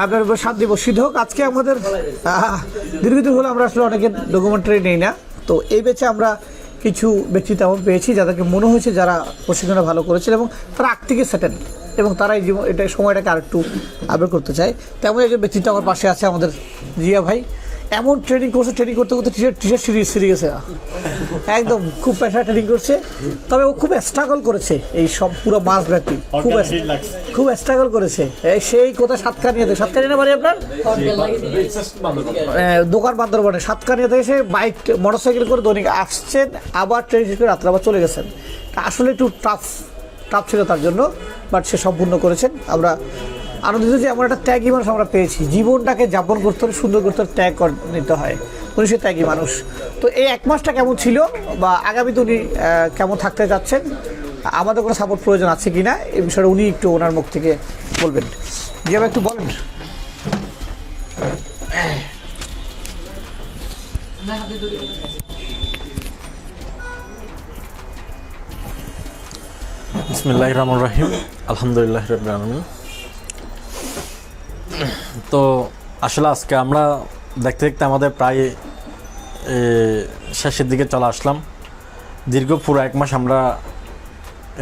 আপনার শান্তি বসিত হোক। আজকে আমাদের দীর্ঘদিন হলো আমরা আসলে অনেকে ডকুমেন্টারি নেই না, তো এই ব্যাচে আমরা কিছু ব্যক্তি তেমন পেয়েছি যাদেরকে মনে হয়েছে যারা প্রশিক্ষণে ভালো করেছিল এবং তারা আগ থেকে সেটেল এবং তারা এই জীবন এটা সময়টাকে আরেকটু আবেগ করতে চায়। তেমন একজন ব্যক্তিত্ব আমার পাশে আছে আমাদের জিয়া ভাই। এমন ট্রেনিং করছে, ট্রেনিং করতে করতে টি শার্ট সিরিয়ে গেছে, একদম খুব পেশায় ট্রেনিং করছে। তবে ও খুব স্ট্রাগল করেছে এই সব পুরো মাস ব্যাপী, খুব স্ট্রাগল করেছে। সেই কোথায় সাতকানিয়াতে, সাতকানিয়া বাড়ি আপনার দোকান বান্দরবনে, সাতকানিয়াতে এসে বাইক মোটরসাইকেল করে দৈনিক আসছেন, আবার ট্রেনিং শেষ করে রাত্রে আবার চলে গেছেন। আসলে একটু টাফ ছিল তার জন্য, বাট সে সম্পূর্ণ করেছেন। আমরা আনন্দিত যে এমন একটা ত্যাগী মানুষ আমরা পেয়েছি। জীবনটাকে যাপন করতে হলে সুন্দর করতে হলে ত্যাগ নিতে হয়, উনি সে ত্যাগী মানুষ। তো এই এক মাসটা কেমন ছিল বা আগামীতে উনি কেমন থাকতে যাচ্ছেন, আমাদের কোনো সাপোর্ট প্রয়োজন আছে কি না, এই বিষয়ে উনি একটু ওনার মুখ থেকে বলবেন। যেভাবে একটু বলেন। বিসমিল্লাহির রহমানির রহিম, আলহামদুলিল্লাহি রাব্বিল আলামিন। তো আসলে আজকে আমরা দেখতে দেখতে আমাদের প্রায় শেষের দিকে চলে আসলাম। দীর্ঘ পুরো এক মাস আমরা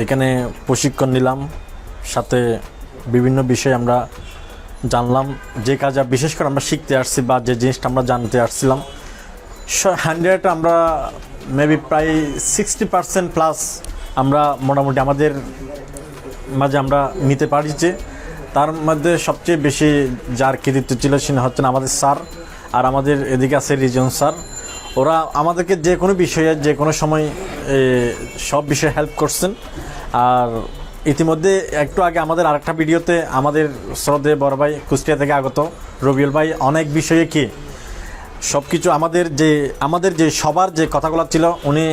এখানে প্রশিক্ষণ নিলাম, সাথে বিভিন্ন বিষয় আমরা জানলাম। যে কাজ বিশেষ করে আমরা শিখতে আসছি বা যে জিনিসটা আমরা জানতে আসছিলাম 100 আমরা মেবি প্রায় 60% প্লাস আমরা মোটামুটি আমাদের মাঝে আমরা নিতে পারছি। তার মধ্যে সবচেয়ে বেশি যার কৃতিত্ব ছিল সে হচ্ছেন আমাদের স্যার, আর আমাদের এদিকে আছে রিজন স্যার। ওরা আমাদেরকে যে কোনো বিষয়ে যে কোনো সময় সব বিষয়ে হেল্প করছেন। আর ইতিমধ্যে একটু আগে আমাদের আরেকটা ভিডিওতে আমাদের শ্রদ্ধেয় বড় ভাই কুষ্টিয়া থেকে আগত রবিউল ভাই অনেক বিষয়ে কি সব কিছু আমাদের যে সবার যে কথাগুলো ছিল উনি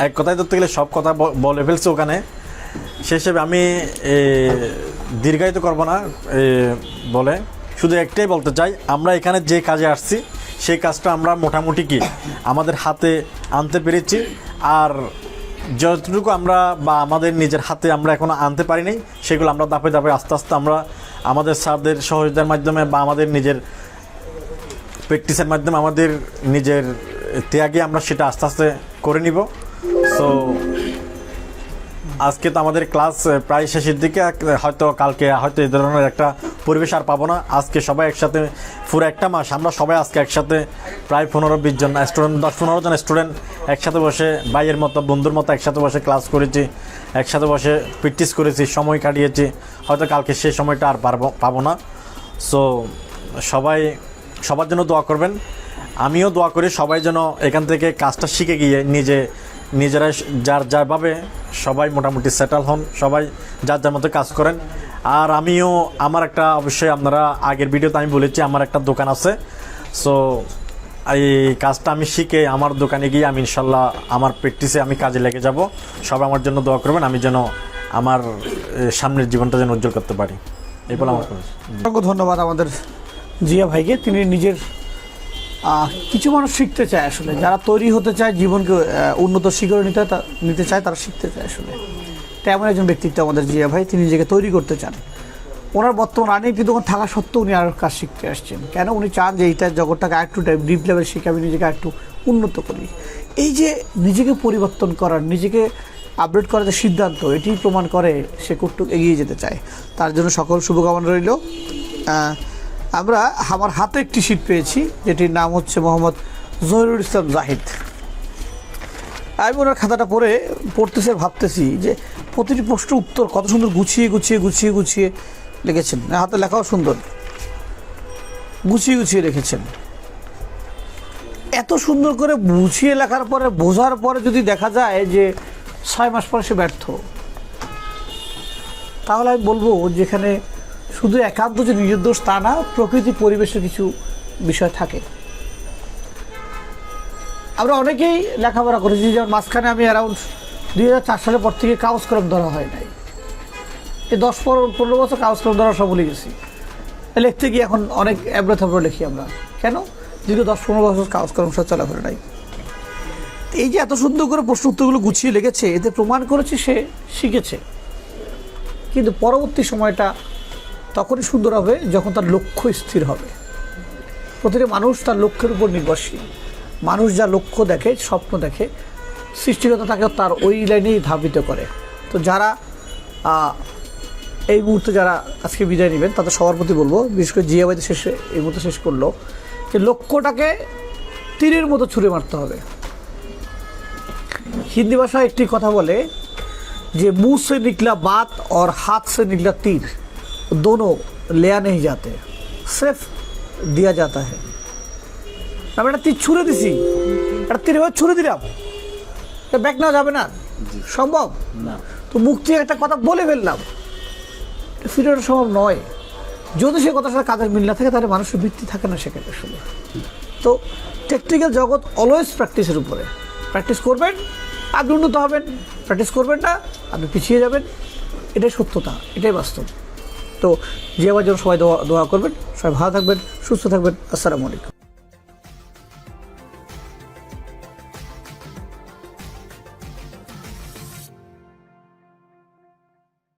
এক কথায় ধরতে গেলে সব কথা বলে ফেলছে ওখানে। সে হিসেবে আমি দীর্ঘায়িত করব না বলে, শুধু একটাই বলতে চাই, আমরা এখানে যে কাজে আসছি সেই কাজটা আমরা মোটামুটি কি আমাদের হাতে আনতে পেরেছি। আর যতটুকু আমরা বা আমাদের নিজের হাতে আমরা এখনও আনতে পারিনি সেগুলো আমরা ধাপে ধাপে আস্তে আস্তে আমরা আমাদের স্যারদের সহযোগিতার মাধ্যমে বা আমাদের নিজের প্র্যাকটিসের মাধ্যমে আমাদের নিজের ত্যাগে আমরা সেটা আস্তে আস্তে করে নিব। সো আজকে তো আমাদের ক্লাস প্রায় শেষের দিকে, হয়তো কালকে হয়তো এই ধরনের একটা পরিবেশ আর পাবো না। আজকে সবাই একসাথে পুরো একটা মাস আমরা সবাই আজকে একসাথে প্রায় 15-20 জন স্টুডেন্ট, 10-15 জন স্টুডেন্ট একসাথে বসে ভাইয়ের মতো বন্ধুর মতো একসাথে বসে ক্লাস করেছি, একসাথে বসে প্র্যাকটিস করেছি, সময় কাটিয়েছি। হয়তো কালকে সেই সময়টা আর পাবো না। সো সবার জন্য দোয়া করবেন, আমিও দোয়া করি সবাই যেন এখান থেকে কাজটা শিখে গিয়ে নিজেরা যারভাবে সবাই মোটামুটি সেটেল হন, সবাই যার মতো কাজ করেন। আর আমিও আমার একটা, অবশ্যই আপনারা আগের ভিডিওতে আমি বলেছি আমার একটা দোকান আছে। সো এই কাজটা আমি শিখে আমার দোকানে গিয়ে আমি ইনশাল্লাহ আমার প্র্যাকটিসে আমি কাজে লেগে যাব। সবাই আমার জন্য দোয়া করবেন, আমি যেন আমার সামনের জীবনটা যেন উজ্জ্বল করতে পারি। এই বলে আমার অসংখ্য ধন্যবাদ আমাদের জিয়া ভাইকে। তিনি নিজের কিছু মানুষ শিখতে চায়, আসলে যারা তৈরি হতে চায়, জীবনকে উন্নত শিখরে নিতে চায়, তারা শিখতে চায় আসলে। তেমন একজন ব্যক্তিত্ব আমাদের জিয়া ভাই, তিনি নিজেকে তৈরি করতে চান। ওনার বর্তমান আর্নিং দোকান থাকা সত্ত্বেও উনি আরও কাজ শিখতে আসছেন। কেন? উনি চান যে এইটার জগৎটাকে আরেকটু ডিপ লেভেল শিখে আমি নিজেকে আরেকটু উন্নত করি। এই যে নিজেকে পরিবর্তন করার, নিজেকে আপডেট করার যে সিদ্ধান্ত, এটি প্রমাণ করে সে কতটুকু এগিয়ে যেতে চায়। তার জন্য সকল শুভকামনা রইল। আমরা আমার হাতে একটি শীট পেয়েছি যেটির নাম হচ্ছে মোহাম্মদ জহিরুল ইসলাম জাহিদ। আমি ওনার খাতাটা পড়তেছি, ভাবতেছি যে প্রতিটি প্রশ্ন উত্তর কত সুন্দর গুছিয়ে লিখেছেন। হাতে লেখাও সুন্দর, গুছিয়ে রেখেছেন। এত সুন্দর করে গুছিয়ে লেখার পরে, বোঝার পরে যদি দেখা যায় যে 6 মাস পরে সে ব্যর্থ, তাহলে আমি বলবো যেখানে শুধু একান্ত যে নিজের দোষ তা না, প্রকৃতি পরিবেশের কিছু বিষয় থাকে। আমরা অনেকেই লেখাপড়া করেছি, যেমন মাঝখানে আমি অ্যারাউন্ড 2004 সালের পর থেকে কাগজকলম ধরা হয় নাই। এই 10-15 বছর কাগজকলম ধরা সব ভুলে গেছি। লিখতে গিয়ে এখন অনেক এবড়ো লিখি আমরা। কেন? দীর্ঘ 10-15 বছর কাগজকলম সব চলাফেরা নাই। এই যে এত সুন্দর করে প্রশ্ন উত্তরগুলো গুছিয়ে লিখেছে, এতে প্রমাণ করেছে সে শিখেছে। কিন্তু পরবর্তী সময়টা তখনই সুন্দর হবে যখন তার লক্ষ্য স্থির হবে। প্রতিটি মানুষ তার লক্ষ্যের উপর নির্ভরশীল। মানুষ যা লক্ষ্য দেখে, স্বপ্ন দেখে, সৃষ্টিকর্তা তাকে তার ওই লাইনেই ধাবিত করে। তো যারা এই মুহূর্তে যারা আজকে বিদায় নেবেন তাদের সবার প্রতি বলবো, বিশেষ করে জিয়া ভাইদের শেষে এই মুহূর্তে শেষ করলো, যে লক্ষ্যটাকে তীরের মতো ছুঁড়ে মারতে হবে। হিন্দি ভাষায় একটি কথা বলে যে মুँह से निकला बात और हाथ से निकला तीर दोनों लिया नहीं जाते, सिर्फ दिया जाता है। আমি একটা তীর ছুঁড়ে দিছি, একটা তীর এবার ছুঁড়ে দিলাম, এটা ব্যাক নেওয়া যাবে না, সম্ভব না। তো মুখ থেকে একটা কথা বলে ফেললাম, ফিরে ওঠা সম্ভব নয়। যদি সে কথার সাথে কাজের মিল না থাকে তাহলে মানুষের ভিত্তি থাকে না সেখানে আসলে। তো টেকনিক্যাল জগৎ অলওয়েজ প্র্যাকটিসের উপরে। প্র্যাকটিস করবেন, আপনি উন্নত হবেন। প্র্যাকটিস করবেন না, আপনি পিছিয়ে যাবেন। এটাই সত্যতা, এটাই বাস্তব। তো যে আমার জন্য সবাই দোয়া করবেন। সবাই ভালো থাকবেন, সুস্থ থাকবেন। আসসালামু আলাইকুম।